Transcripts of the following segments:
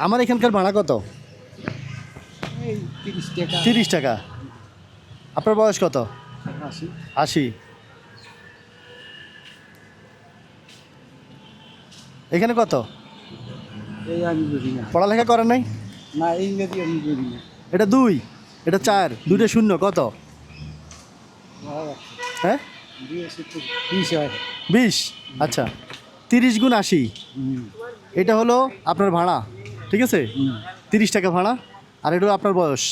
আমার এখানকার ভাড়া কত? এই 30 টাকা 30 টাকা। আপনার বয়স কত? 80 80। এখানে কত? এই আমি বুঝি না পড়ালেখা করেন নাই? না ইংরেজি আমি বুঝি না এটা 2, এটা 4, 2টা 0 কত? হ্যাঁ 20 হয় 20। আচ্ছা 30 গুণ 80, হুম এটা হলো আপনার ভাড়া, ঠিক আছে? হুম 30 টাকা ভাড়া, আর এটা হলো আপনার বয়স।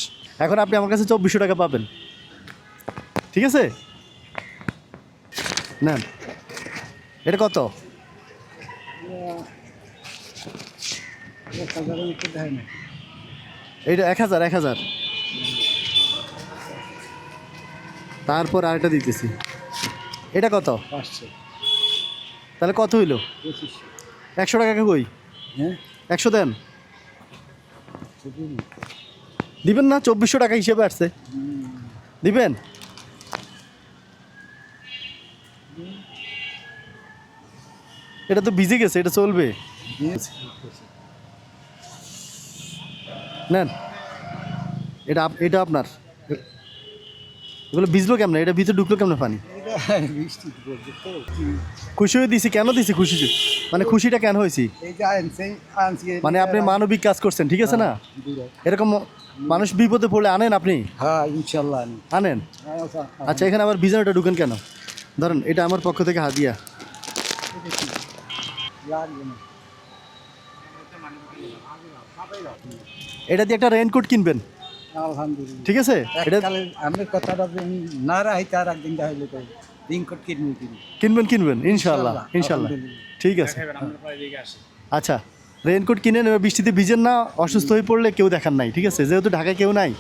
এখন আপনি আমার কাছে 2400 টাকা পাবেন, ঠিক আছে? নেন। এটা কত? 1000 উপর দেয় না এইটা 1000। তারপর আরেকটা দিতেছি, এটা কত? 500 তাহলে কত হইলো? 2500 100 টাকা কই? হ্যাঁ 100 দেন। দিবেন না? 2400 টাকা হিসেবে আসছে, দিবেন? এটা তো ভিজে গেছে, এটা চলবে। নেন, এটা আপনার। এগুলো ভিজলো কেমন? এটা ভিতরে ঢুকলো কেমন পানি? বৃষ্টি পড়ছে তো খুশি হয়ে দিছি, কেন দিছি খুশি? মানে খুশিটা কেন হয়েছি? এই যে আনছি মানে আপনি মানবিক কাজ করছেন, ঠিক আছে না? এরকম মানুষ বিপদে পড়লে আনেন আপনি? হ্যাঁ ইনশাআল্লাহ আনেন। আচ্ছা এখানে আবার ভিজানোটা ঢুকেন কেন? ধরেন এটা আমার পক্ষ থেকে হাদিয়া। এটা দিয়ে একটা রেইনকোট কিনবেন, আলহামদুলিল্লাহ ঠিক আছে? এটা আমি কথাটা না রাখি তার একদিন হইলে তো রিংকট কিনবেন ইনশাআল্লাহ ইনশাআল্লাহ, ঠিক আছে। আচ্ছা রেইনকোট কিনেন, এবার বৃষ্টিতে ভিজেন না, অসুস্থ হয়ে পড়লে কেউ দেখার নাই, ঠিক আছে? যেহেতু ঢাকায় কেউ নাই,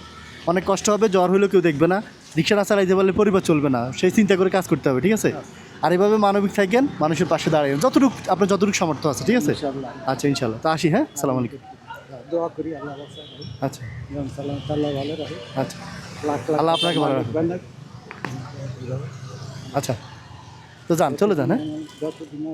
অনেক কষ্ট হবে, জ্বর হলেও কেউ দেখবে না, রিক্সা না চালাইতে পারলে পরিবার চলবে না, সেই চিন্তা করে কাজ করতে হবে, ঠিক আছে? আর এভাবে মানবিক থাকেন, মানুষের পাশে দাঁড়াবেন যতটুকু আপনার যতটুকু সামর্থ্য আছে, ঠিক আছে? আচ্ছা ইনশাআল্লাহ, তো আসি, হ্যাঁ, আসসালামু আলাইকুম। দোয়া করি আল্লাহ আচ্ছা তাআলা ভালো রাখে আচ্ছা, আল্লাহ আপনাকে ভালো রাখবেন। আচ্ছা তো যান, চলে যান, হ্যাঁ। যতদিন